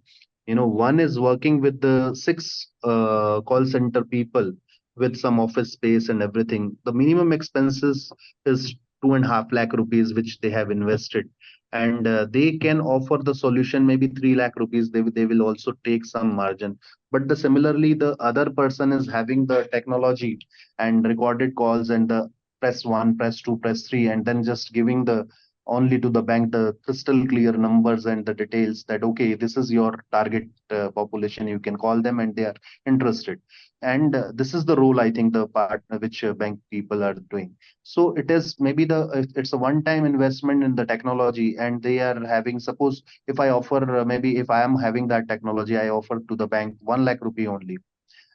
One is working with the six call center people with some office space and everything. The minimum expenses is 2.5 lakh rupees, which they have invested, and they can offer the solution maybe 3 lakh rupees. They will also take some margin. But the similarly, the other person is having the technology and recorded calls and the press one, press two, press three, and then just giving the only to the bank the crystal clear numbers and the details that okay, this is your target population, you can call them and they are interested. And this is the role, I think, the part which bank people are doing. So it is maybe it's a one time investment in the technology, and they are having, suppose if I offer, maybe if I am having that technology, I offer to the bank 1 lakh rupee only,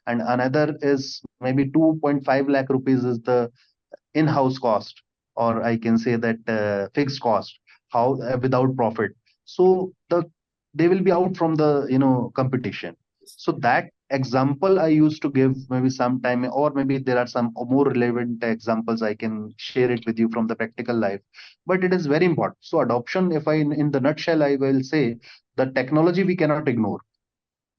and another is maybe 2.5 lakh rupees is the in-house cost, or I can say that fixed cost, how without profit. So they will be out from the competition. So that example I used to give maybe sometime, or maybe there are some more relevant examples I can share it with you from the practical life. But it is very important. So adoption, if I in the nutshell, I will say the technology we cannot ignore.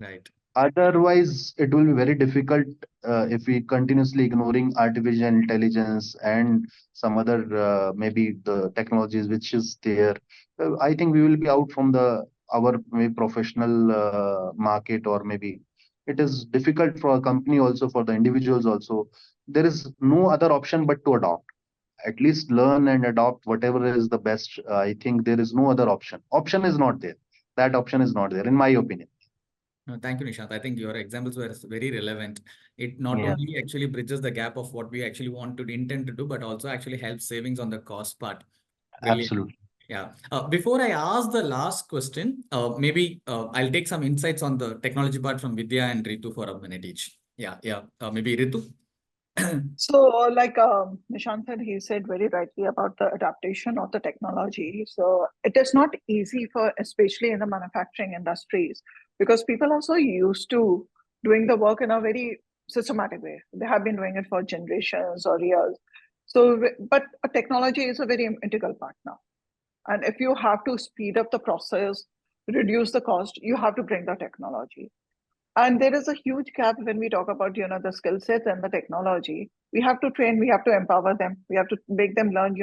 Right. Otherwise, it will be very difficult if we continuously ignoring artificial intelligence and some other maybe the technologies which is there. I think we will be out from the our maybe professional market, or maybe it is difficult for a company also, for the individuals also. There is no other option but to adopt. At least learn and adopt whatever is the best. I think there is no other option. Option is not there. That option is not there, in my opinion. No, thank you, Nishant. I think your examples were very relevant. It not Yeah. only actually bridges the gap of what we actually want to intend to do, but also actually helps savings on the cost part. Brilliant. Absolutely. Yeah. Before I ask the last question, maybe I'll take some insights on the technology part from Vidya and Ritu for a minute each. Yeah, yeah. Maybe Ritu. So, like Nishant said, he said very rightly about the adaptation of the technology. So, it is not easy for, especially in the manufacturing industries, because people are so used to doing the work in a very systematic way. They have been doing it for generations or years. So, but a technology is a very integral part now. And if you have to speed up the process, reduce the cost, you have to bring the technology. And there is a huge gap when we talk about the skill sets and the technology. We have to train, we have to empower them, we have to make them learn.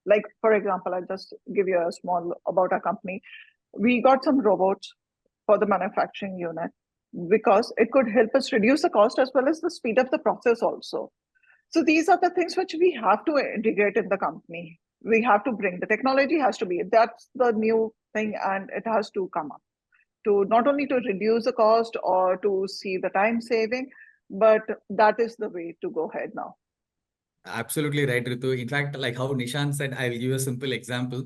Like for example, I'll just give you a small about our company. We got some robots for the manufacturing unit because it could help us reduce the cost as well as the speed up the process also. So these are the things which we have to integrate in the company. We have to bring the technology, has to be, that's the new thing, and it has to come up to not only to reduce the cost or to see the time saving, but that is the way to go ahead now. Absolutely right, Ritu. In fact, like how Nishant said, I will give you a simple example.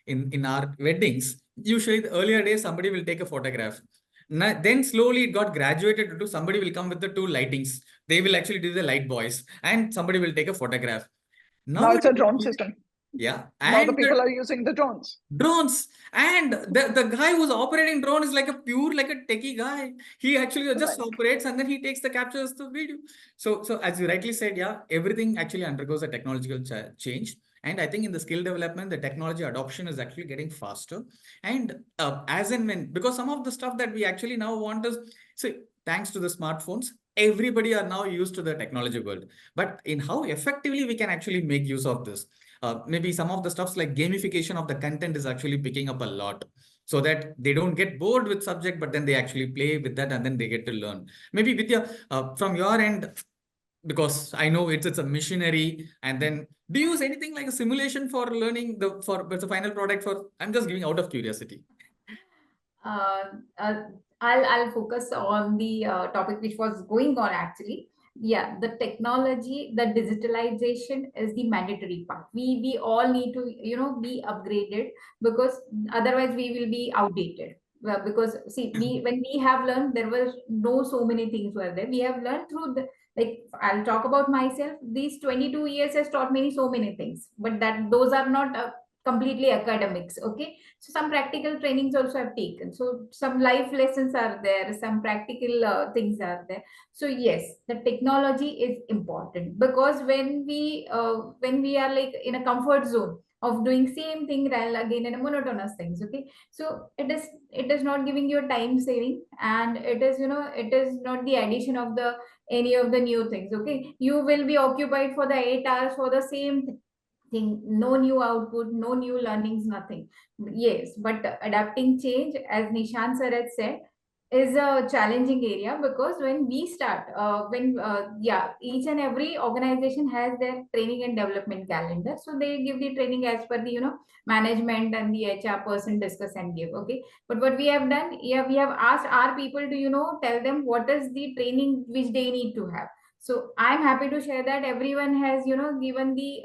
In our weddings, usually the earlier days, somebody will take a photograph. Then slowly it got graduated to somebody will come with the two lightings. They will actually do the light boys and somebody will take a photograph. Now it's a Nowadays, drone system. yeah, Now the and people are using the drones. drones, and the guy who's operating drone is like a pure like a techie guy. He actually just Right. operates and then he takes the captures the video. So as you rightly said, yeah, everything actually undergoes a technological change. And I think in the skill development, the technology adoption is actually getting faster. And as and when, because some of the stuff that we actually now want is, so thanks to the smartphones, everybody are now used to the technology world. But in how effectively we can actually make use of this, maybe some of the stuffs like gamification of the content is actually picking up a lot, so that they don't get bored with subject, but then they actually play with that and then they get to learn. Maybe Vidya, from your end, because I know it's a missionary, and then do you use anything like a simulation for learning for the final product for, I'm just giving out of curiosity. uh, uh, I'll focus on the topic which was going on actually. Yeah, the technology, the digitalization is the mandatory part. We all need to be upgraded, because otherwise we will be outdated. Well, because see, when we have learned, there was no so many things were there. We have learned through the, like, I'll talk about myself. These 22 years has taught me so many things, but that those are not completely academics. Okay, so some practical trainings also have taken, so some life lessons are there, some practical things are there. So yes, the technology is important, because when we are like in a comfort zone of doing same thing again in a monotonous things. Okay, so it is not giving you a time saving, and it is it is not the addition of the any of the new things. Okay, you will be occupied for the 8 hours for the same thing, no new output, no new learnings, nothing. Yes, but adapting change, as Nishant sir had said, is a challenging area, because when we start, when yeah, each and every organization has their training and development calendar, so they give the training as per the management and the HR person discuss and give. Okay, but what we have done, yeah, we have asked our people to tell them what is the training which they need to have. So I'm happy to share that everyone has given the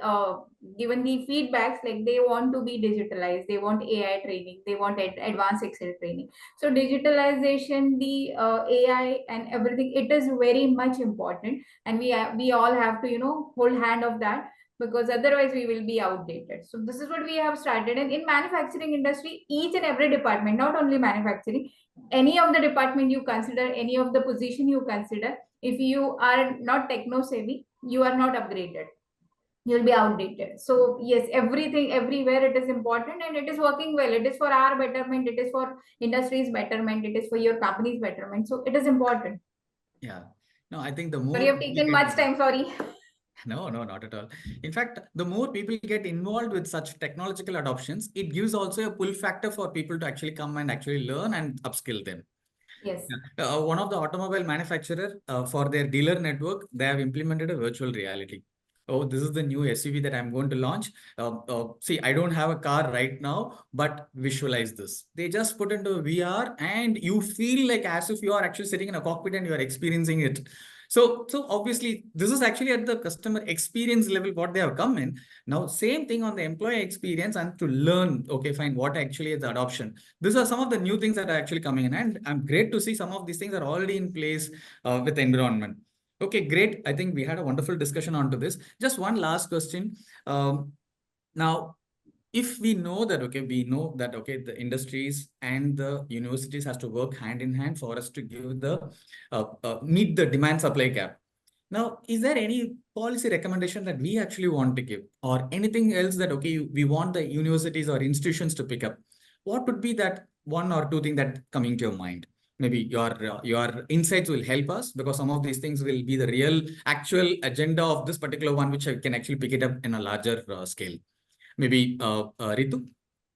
feedbacks, like they want to be digitalized, they want AI training, they want advanced Excel training. So digitalization, the AI and everything, it is very much important, and we all have to hold hand of that, because otherwise we will be outdated. So this is what we have started. And in manufacturing industry, each and every department, not only manufacturing, any of the department you consider, any of the position you consider, if you are not techno savvy, you are not upgraded, you'll be outdated. So yes, everything, everywhere, it is important, and it is working well. It is for our betterment, it is for industry's betterment, it is for your company's betterment. So it is important. Yeah. No, I think the Sorry, more I've people taken get much time, sorry. No, no, not at all. In fact, the more people get involved with such technological adoptions, it gives also a pull factor for people to actually come and actually learn and upskill them. Yes. Yeah. One of the automobile manufacturer, for their dealer network, they have implemented a virtual reality. oh, this is the new SUV that I'm going to launch. See, I don't have a car right now, but visualize this. They just put into VR and you feel like as if you are actually sitting in a cockpit and you are experiencing it. So obviously, this is actually at the customer experience level what they have come in. Now, same thing on the employee experience and to learn, okay, fine, what actually is the adoption. These are some of the new things that are actually coming in. And I'm great to see some of these things are already in place with the environment. Okay, great. I think we had a wonderful discussion onto this. Just one last question. Now, if we know that, okay, the industries and the universities has to work hand in hand for us to give the, meet the demand supply gap. Now, is there any policy recommendation that we actually want to give or anything else that, okay, we want the universities or institutions to pick up? What would be that one or two thing that coming to your mind? Maybe your insights will help us because some of these things will be the real actual agenda of this particular one, which I can actually pick it up in a larger scale. Maybe Ritu.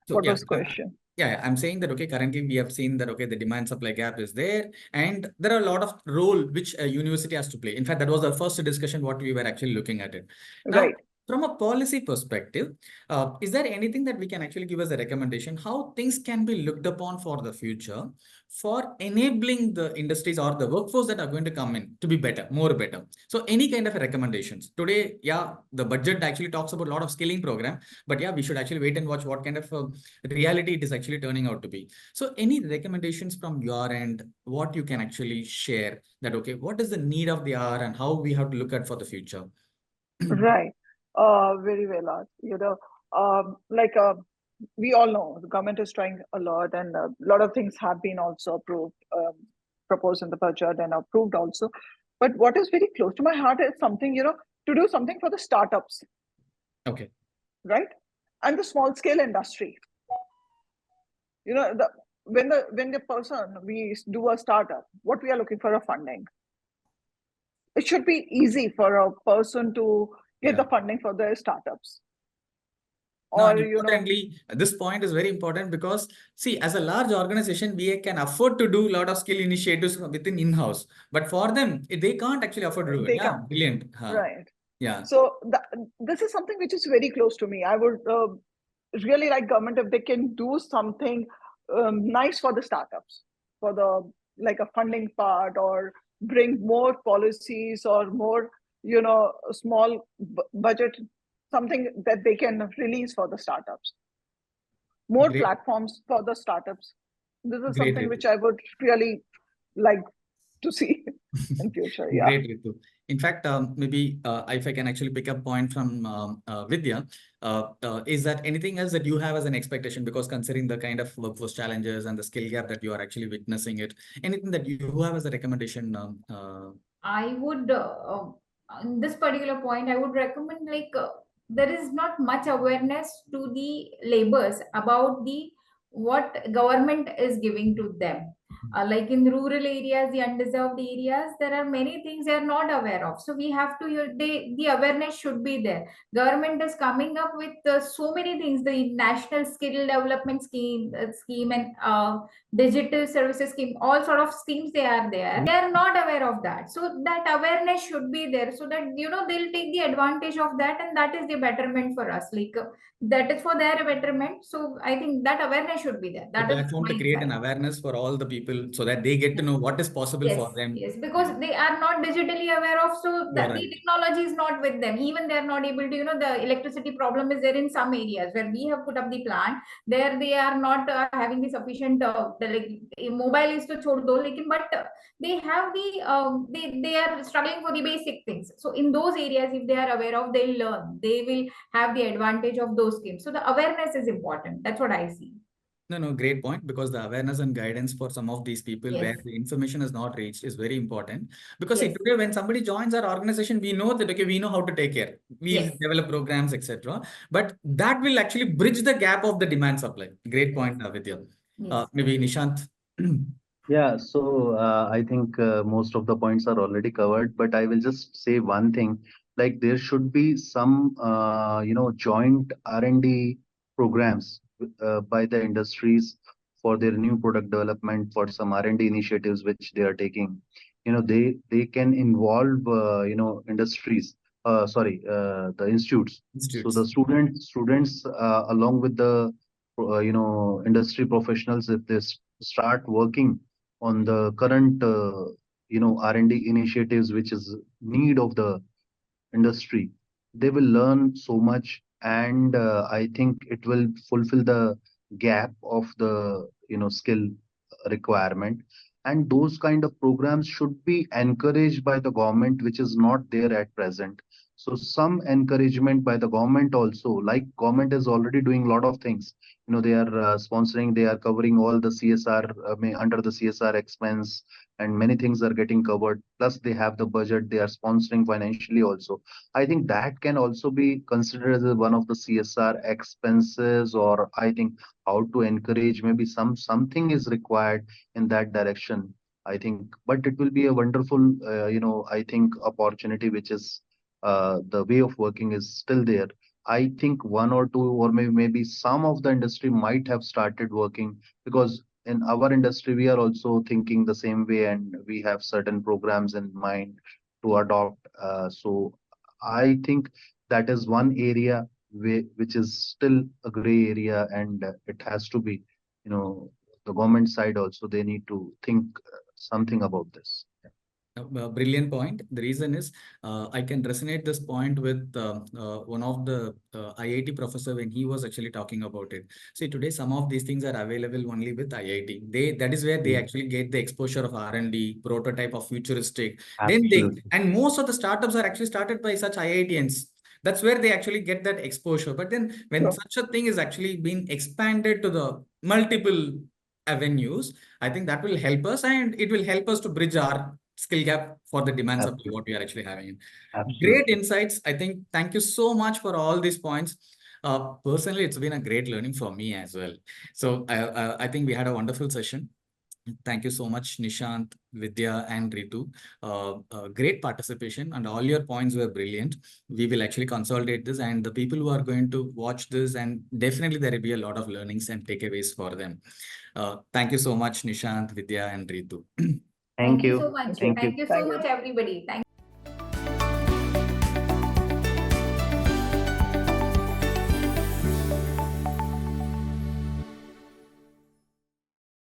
So What yeah, was the question? yeah, I'm saying that, okay, currently we have seen that, okay, the demand supply gap is there and there are a lot of role which a university has to play. In fact, that was the first discussion what we were actually looking at it. Now, Right. from a policy perspective, is there anything that we can actually give as a recommendation how things can be looked upon for the future for enabling the industries or the workforce that are going to come in to be better, more better? So any kind of recommendations today? Yeah, the budget actually talks about a lot of skilling program, but yeah, we should actually wait and watch what kind of reality it is actually turning out to be. So any recommendations from your end, what you can actually share that, okay, what is the need of the hour and how we have to look at for the future? Right. Very well asked. Like we all know, the government is trying a lot, and a lot of things have been also approved, proposed in the budget and approved also. But what is very close to my heart is something, to do something for the startups, Okay. right? And the small scale industry. When the person we do a startup, what we are looking for a funding. It should be easy for a person to get the funding for their startups. No, Or and importantly, this point is very important because see, as a large organization, we can afford to do a lot of skill initiatives within in-house, but for them, they can't actually afford to do it. they Yeah, can't. brilliant. Right. Yeah. So this is something which is very close to me. I would really like government if they can do something nice for the startups, for the like a funding part, or bring more policies or more small budget, something that they can release for the startups, more Great. platforms for the startups. This is Great, something Ritu. which I would really like to see in future. Yeah. Great, Ritu. In fact, maybe if I can actually pick up point from Vidya, is that anything else that you have as an expectation? Because considering the kind of workforce challenges and the skill gap that you are actually witnessing it, anything that you have as a recommendation? I would, in this particular point, I would recommend there is not much awareness to the laborers about the what government is giving to them. Like in rural areas, the undeserved areas, there are many things they are not aware of. So we have to, the awareness should be there. Government is coming up with so many things. The National Skill Development scheme and digital services scheme, all sort of schemes they are there. They are not aware of that. So that awareness should be there so that they'll take the advantage of that, and that is the betterment for us. That is for their betterment. So I think that awareness should be there. The That is platform my to create an insight. awareness for all the people so that they get to know what is possible for Yes, them. yes, because they are not digitally aware of, so that the Right. technology is not with them. Even they are not able to, the electricity problem is there in some areas where we have put up the plant. There they are not having the sufficient, mobile is to chhod do, but they have they are struggling for the basic things. So in those areas, if they are aware of, they'll learn. They will have the advantage of those schemes. So the awareness is important. That's what I see. No, great point, because the awareness and guidance for some of these people where Yes. the information is not reached is very important. Because see, Yes. today when somebody joins our organization, we know that, okay, we know how to take care. We'll Yes. develop programs, etc. But that will actually bridge the gap of the demand supply. Great point, Vidya. Yes. Maybe Nishant. Yeah, so I think most of the points are already covered, but I will just say one thing, like there should be some, joint R&D programs by the industries for their new product development, for some R&D initiatives which they are taking. They can involve, industries the institutes. So the students along with the industry professionals, if they start working on the current R&D initiatives, which is need of the industry, they will learn so much, and I think it will fulfill the gap of the skill requirement. And those kind of programs should be encouraged by the government, which is not there at present. So some encouragement by the government also, like government is already doing a lot of things. They are sponsoring, they are covering all the CSR, under the CSR expense, and many things are getting covered. Plus they have the budget, they are sponsoring financially also. I think that can also be considered as one of the CSR expenses, or I think how to encourage, maybe something is required in that direction, I think. But it will be a wonderful, I think opportunity, which is the way of working is still there. I think one or two, or maybe some of the industry might have started working, because in our industry we are also thinking the same way, and we have certain programs in mind to adopt. So I think that is one area which is still a gray area, and it has to be, the government side also, they need to think something about this. Brilliant point. The reason is I can resonate this point with one of the IIT professor when he was actually talking about it. See, today some of these things are available only with IIT. That is where they actually get the exposure of R&D, prototype of futuristic. Absolutely. And most of the startups are actually started by such IITians. That's where they actually get that exposure. But then when such a thing is actually being expanded to the multiple avenues, I think that will help us, and it will help us to bridge our skill gap for the demands of what we are actually having. Absolutely. Great insights. I think, thank you so much for all these points. Personally, it's been a great learning for me as well. So I think we had a wonderful session. Thank you so much, Nishant, Vidya, and Ritu. Great participation, and all your points were brilliant. We will actually consolidate this, and the people who are going to watch this, and definitely there will be a lot of learnings and takeaways for them. Thank you so much, Nishant, Vidya, and Ritu. Thank you you. so much. Thank you. Thank you so much, everybody. Thank